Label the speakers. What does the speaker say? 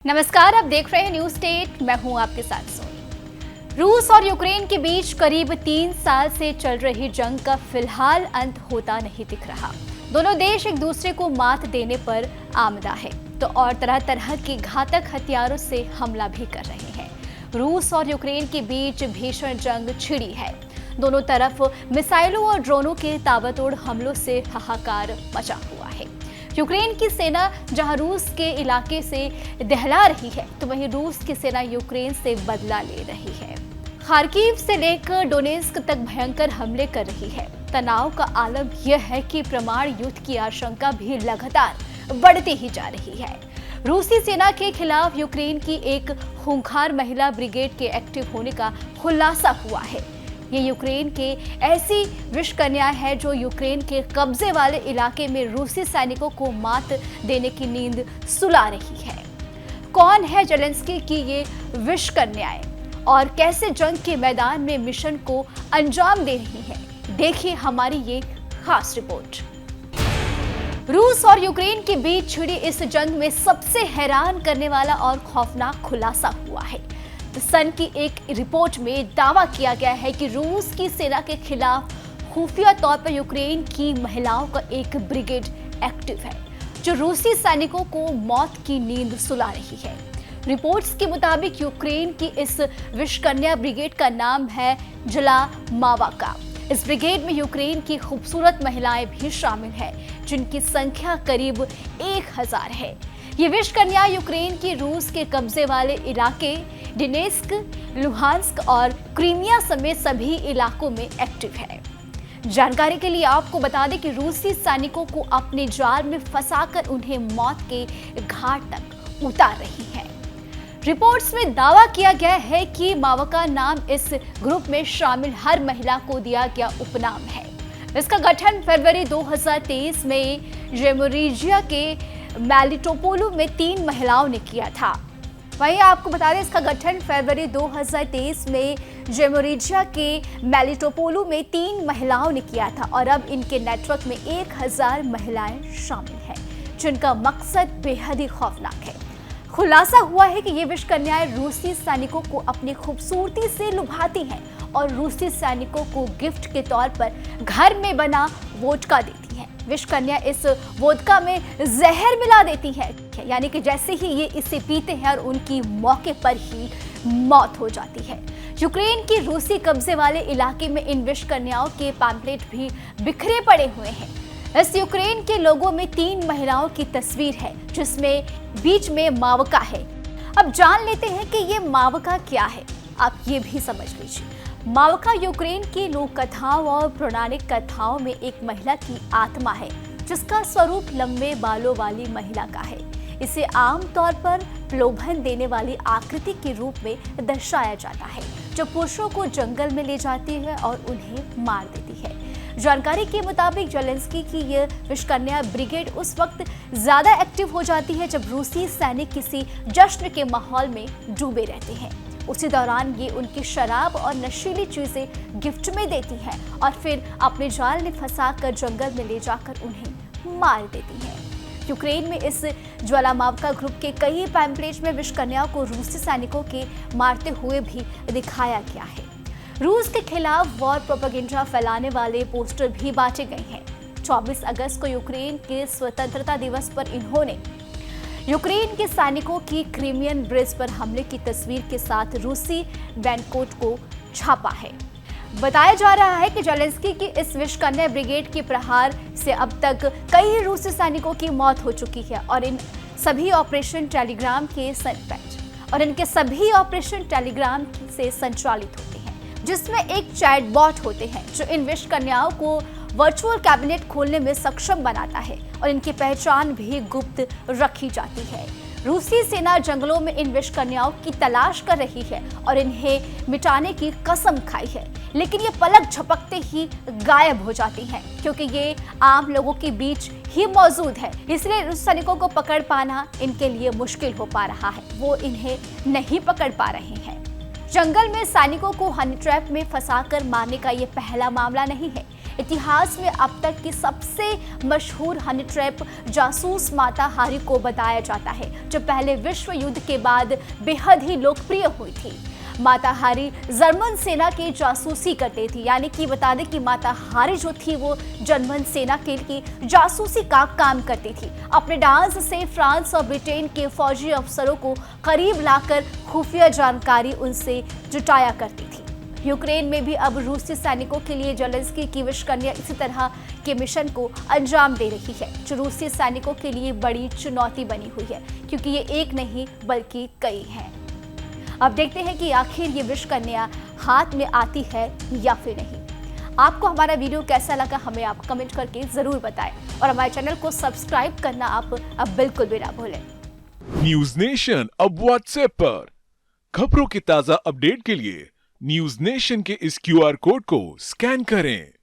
Speaker 1: नमस्कार, आप देख रहे हैं न्यूज स्टेट। मैं हूं आपके साथ सोनी। रूस और यूक्रेन के बीच करीब 3 साल से चल रही जंग का फिलहाल अंत होता नहीं दिख रहा। दोनों देश एक दूसरे को मात देने पर आमदा है तो और तरह तरह के घातक हथियारों से हमला भी कर रहे हैं। रूस और यूक्रेन के बीच भीषण जंग छिड़ी है। दोनों तरफ मिसाइलों और ड्रोनों के ताबड़तोड़ हमलों से हाहाकार मचा हुआ है। यूक्रेन की सेना जहां रूस के इलाके से दहला रही है, तो वहीं रूस की सेना यूक्रेन से बदला ले रही है। खार्किव से लेकर डोनेस्क तक भयंकर हमले कर रही है। तनाव का आलम यह है कि परमाणु युद्ध की आशंका भी लगातार बढ़ती ही जा रही है। रूसी सेना के खिलाफ यूक्रेन की एक खूंखार महिला ब्रिगेड के एक्टिव होने का खुलासा हुआ है। ये यूक्रेन के ऐसी विषकन्या है जो यूक्रेन के कब्जे वाले इलाके में रूसी सैनिकों को मात देने की नींद सुला रही है। कौन है जेलेंस्की की ये विषकन्याएं और कैसे जंग के मैदान में मिशन को अंजाम दे रही हैं? देखिए हमारी ये खास रिपोर्ट। रूस और यूक्रेन के बीच छिड़ी इस जंग में सबसे हैरान करने वाला और खौफनाक खुलासा हुआ है। सन की एक रिपोर्ट में दावा किया गया है कि रूस की सेना के खिलाफ खुफिया तौर पर यूक्रेन की महिलाओं का एक ब्रिगेड एक्टिव है जो रूसी सैनिकों को मौत की नींद सुला रही है। रिपोर्ट्स के मुताबिक यूक्रेन की इस विषकन्या ब्रिगेड का नाम है जलामावाका। इस ब्रिगेड में यूक्रेन की खूबसूरत महिलाएं भी शामिल हैं, जिनकी संख्या करीब 1000 है। ये विषकन्या यूक्रेन की रूस के कब्जे वाले इलाके डोनेस्क, लुहांस्क और क्रीमिया समेत सभी इलाकों में एक्टिव है। जानकारी के लिए आपको बता दें कि रूसी सैनिकों को अपने जाल में फंसाकर उन्हें मौत के घाट तक उतार रही है। रिपोर्ट्स में दावा किया गया है कि मावका नाम इस ग्रुप में शामिल हर महिला को दिया गया उपनाम है। इसका गठन फरवरी 2023 में ज़पोरिज़िया के मेलिटोपोल में 3 महिलाओं ने किया था। वहीं आपको बता दें इसका गठन फरवरी 2023 में ज़पोरिज़िया के मेलिटोपोल में 3 महिलाओं ने किया था और अब इनके नेटवर्क में 1000 महिलाएं शामिल हैं, जिनका मकसद बेहद ही खौफनाक है। खुलासा हुआ है कि ये विषकन्याएं रूसी सैनिकों को अपनी खूबसूरती से लुभाती हैं और रूसी सैनिकों को गिफ्ट के तौर पर घर में बना वोडका देती हैं। विषकन्या इस वोडका में जहर मिला देती है, यानी कि जैसे ही ये इसे पीते हैं और उनकी मौके पर ही मौत हो जाती है। यूक्रेन की रूसी कब्जे वाले इलाके में इन विषकन्याओं के पैम्पलेट भी बिखरे पड़े हुए हैं। इस यूक्रेन के लोगों में 3 महिलाओं की तस्वीर है, जिसमें बीच में मावका है। अब जान लेते हैं कि ये मावका क्या है। आप ये भी समझ लीजिए। मावका यूक्रेन की लोक कथाओं और पौराणिक कथाओं में एक महिला की आत्मा है, जिसका स्वरूप लंबे बालों वाली महिला का है। इसे आमतौर पर प्रलोभन देने वाली आकृति के रूप में दर्शाया जाता है, जो पुरुषों को जंगल में ले जाती है और उन्हें मार देती है। जानकारी के मुताबिक जेलेंस्की की यह विषकन्या ब्रिगेड उस वक्त ज्यादा एक्टिव हो जाती है जब रूसी सैनिक किसी जश्न के माहौल में डूबे रहते हैं। उसी दौरान ये उनकी शराब और नशीली चीजें गिफ्ट में देती हैं और फिर अपने जाल में फंसाकर जंगल में ले जाकर उन्हें मार देती हैं। यूक्रेन में इस ज्वालामावका ग्रुप के कई पैम्पलेट्स में विषकन्याओं को रूसी सैनिकों के मारते हुए भी दिखाया गया है। रूस के खिलाफ वॉर प्रोपेगेंडा फैलाने वाले पोस्टर भी बांटे गए हैं। 24 अगस्त को यूक्रेन के स्वतंत्रता दिवस पर इन्होंने यूक्रेन के सैनिकों की क्रीमियन ब्रिज पर हमले की तस्वीर के साथ रूसी बैंडकोट को छापा है। बताया जा रहा है कि जेलेंस्की की इस विषकन्या ब्रिगेड के प्रहार से अब तक कई रूसी सैनिकों की मौत हो चुकी है और इनके सभी ऑपरेशन टेलीग्राम से संचालित होते हैं, जिसमें एक चैटबॉट होते हैं जो इन विषकन्याओं को वर्चुअल कैबिनेट खोलने में सक्षम बनाता है और इनकी पहचान भी गुप्त रखी जाती है। रूसी सेना जंगलों में इन विषकन्याओं की तलाश कर रही है और इन्हें मिटाने की कसम खाई है, लेकिन ये पलक झपकते ही गायब हो जाती हैं क्योंकि ये आम लोगों के बीच ही मौजूद है। इसलिए रूस सैनिकों को पकड़ पाना इनके लिए मुश्किल हो पा रहा है। वो इन्हें नहीं पकड़ पा रहे हैं। जंगल में सैनिकों को हनी ट्रैप में फंसाकर मारने का ये पहला मामला नहीं है। इतिहास में अब तक की सबसे मशहूर हनी ट्रैप जासूस माता हारी को बताया जाता है, जो पहले विश्व युद्ध के बाद बेहद ही लोकप्रिय हुई थी। माता हारी जर्मन सेना की जासूसी करती थी, यानी कि बता दें कि माता हारी जो थी वो जर्मन सेना के लिए जासूसी का काम करती थी। अपने डांस से फ्रांस और ब्रिटेन के फौजी अफसरों को करीब लाकर खुफिया जानकारी उनसे जुटाया करती थी। यूक्रेन में भी अब रूसी सैनिकों के लिए जेलेंस्की की विश कन्या इसी तरह के मिशन को अंजाम दे रही है, जो रूसी सैनिकों के लिए बड़ी चुनौती बनी हुई है, क्योंकि ये एक नहीं बल्कि कई हैं। अब देखते हैं कि आखिर ये विश कन्या हाथ में आती है या फिर नहीं। आपको हमारा वीडियो कैसा लगा हमें आप कमेंट करके जरूर बताएं और हमारे चैनल को सब्सक्राइब करना आप अब बिल्कुल भी ना भूलें।
Speaker 2: न्यूज नेशन अब व्हाट्सएप पर खबरों की ताजा अपडेट के लिए न्यूज नेशन के इस QR कोड को स्कैन करें।